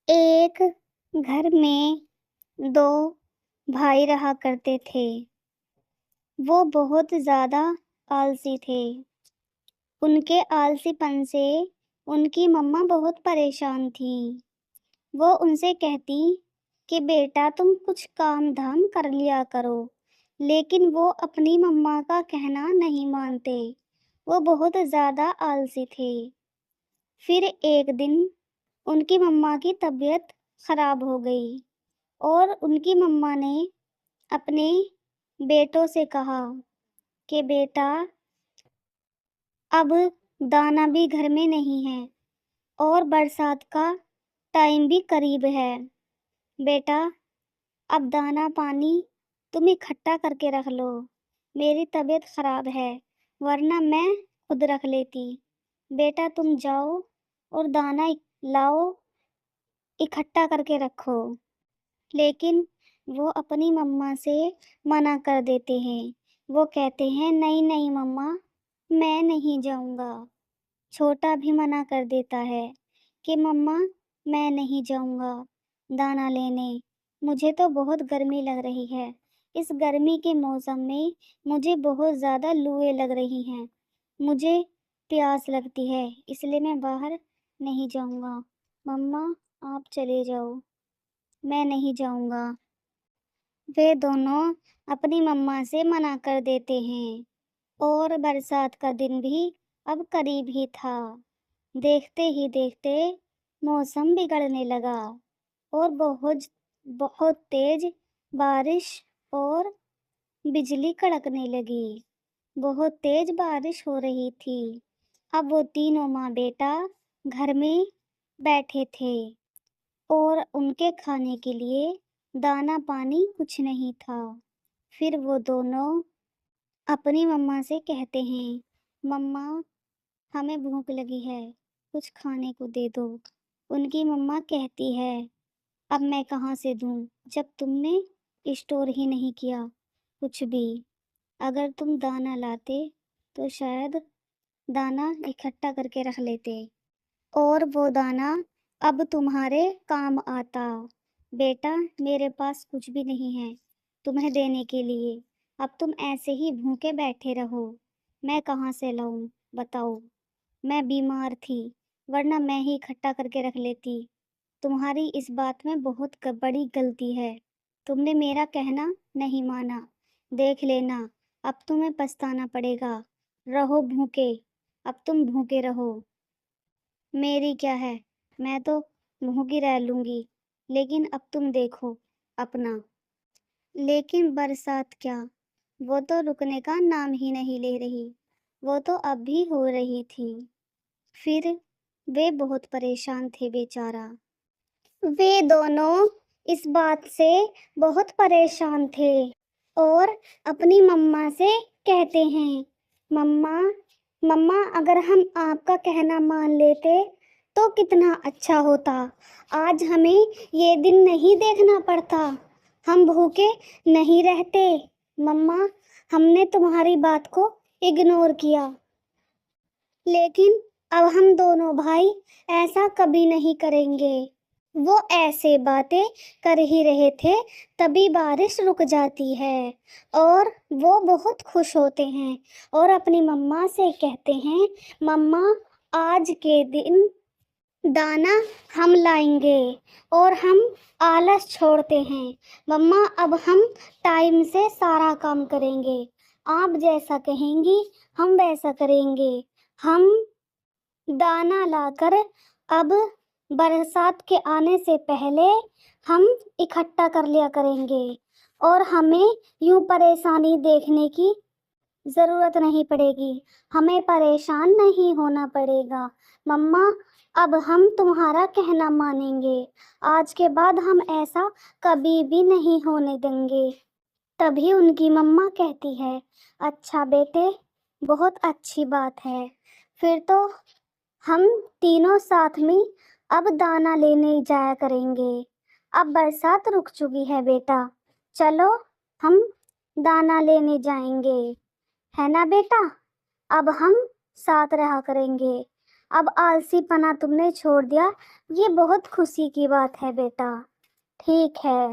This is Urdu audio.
ایک گھر میں دو بھائی رہا کرتے تھے۔ وہ بہت زیادہ آلسی تھے۔ ان کے آلسی پن سے ان کی مما بہت پریشان تھیں۔ وہ ان سے کہتی کہ بیٹا تم کچھ کام دھام کر لیا کرو، لیکن وہ اپنی مما کا کہنا نہیں مانتے۔ وہ بہت زیادہ آلسی تھے۔ پھر ایک دن ان کی مما کی طبیعت خراب ہو گئی اور ان کی مما نے اپنے بیٹوں سے کہا کہ بیٹا اب دانا بھی گھر میں نہیں ہے اور برسات کا ٹائم بھی قریب ہے۔ بیٹا اب دانا پانی تم اکٹھا کر کے رکھ لو، میری طبیعت خراب ہے ورنہ میں خود رکھ لیتی۔ بیٹا تم جاؤ اور دانا لاؤ، اکٹھا کر کے رکھو۔ لیکن وہ اپنی مما سے منع کر دیتے ہیں۔ وہ کہتے ہیں نہیں نہیں مما، میں نہیں جاؤں گا۔ چھوٹا بھی منع کر دیتا ہے کہ مما میں نہیں جاؤں گا دانا لینے، مجھے تو بہت گرمی لگ رہی ہے۔ اس گرمی کے موسم میں مجھے بہت زیادہ لویں لگ رہی ہیں، مجھے پیاس لگتی ہے، اس لیے میں باہر نہیں جاؤں گا۔ مما آپ چلے جاؤ، میں نہیں جاؤں گا۔ وہ دونوں اپنی مما سے منع کر دیتے ہیں اور برسات کا دن بھی اب قریب ہی تھا۔ دیکھتے ہی دیکھتے موسم بگڑنے لگا اور بہت تیز بارش اور بجلی کڑکنے لگی۔ بہت تیز بارش ہو رہی تھی۔ اب وہ تینوں ماں بیٹا گھر میں بیٹھے تھے اور ان کے کھانے کے لیے دانا پانی کچھ نہیں تھا۔ پھر وہ دونوں اپنی مما سے کہتے ہیں مما ہمیں بھوک لگی ہے، کچھ کھانے کو دے دو۔ ان کی مما کہتی ہے اب میں کہاں سے دوں جب تم نے اسٹور ہی نہیں کیا کچھ بھی۔ اگر تم دانا لاتے تو شاید دانا اکٹھا کر کے رکھ لیتے اور وہ دانا اب تمہارے کام آتا۔ بیٹا میرے پاس کچھ بھی نہیں ہے تمہیں دینے کے لیے، اب تم ایسے ہی بھوکے بیٹھے رہو، میں کہاں سے لاؤں بتاؤ۔ میں بیمار تھی ورنہ میں ہی اکٹھا کر کے رکھ لیتی۔ تمہاری اس بات میں بہت بڑی غلطی ہے، تم نے میرا کہنا نہیں مانا، دیکھ لینا اب تمہیں پچھتانا پڑے گا۔ رہو بھوکے، اب تم بھوکے رہو، میری کیا ہے، میں تو بھوکی رہ لوں گی، لیکن اب تم دیکھو اپنا۔ لیکن برسات کیا، وہ تو رکنے کا نام ہی نہیں لے رہی، وہ تو اب بھی ہو رہی تھی۔ پھر وہ بہت پریشان تھے بیچارہ۔ وہ دونوں اس بات سے بہت پریشان تھے اور اپنی مما سے کہتے ہیں مما اگر ہم آپ کا کہنا مان لیتے تو کتنا اچھا ہوتا، آج ہمیں یہ دن نہیں دیکھنا پڑتا، ہم بھوکے نہیں رہتے۔ مما ہم نے تمہاری بات کو اگنور کیا، لیکن اب ہم دونوں بھائی ایسا کبھی نہیں کریں گے۔ وہ ایسے باتیں کر ہی رہے تھے تبھی بارش رک جاتی ہے اور وہ بہت خوش ہوتے ہیں اور اپنی مما سے کہتے ہیں مما آج کے دن دانا ہم لائیں گے اور ہم آلس چھوڑتے ہیں۔ مما اب ہم ٹائم سے سارا کام کریں گے، آپ جیسا کہیں گی ہم ویسا کریں گے۔ ہم دانا لا کر اب برسات کے آنے سے پہلے ہم اکٹھا کر لیا کریں گے اور ہمیں یوں پریشانی دیکھنے کی ضرورت نہیں پڑے گی، ہمیں پریشان نہیں ہونا پڑے گا۔ مما اب ہم تمہارا کہنا مانیں گے، آج کے بعد ہم ایسا کبھی بھی نہیں ہونے دیں گے۔ تبھی ان کی مما کہتی ہے اچھا بیٹے، بہت اچھی بات ہے، پھر تو ہم تینوں ساتھ میں اب دانا لینے جایا کریں گے۔ اب برسات رک چکی ہے بیٹا، چلو ہم دانا لینے جائیں گے، ہے نا بیٹا؟ اب ہم ساتھ رہا کریں گے، اب آلسی پنا تم نے چھوڑ دیا، یہ بہت خوشی کی بات ہے بیٹا۔ ٹھیک ہے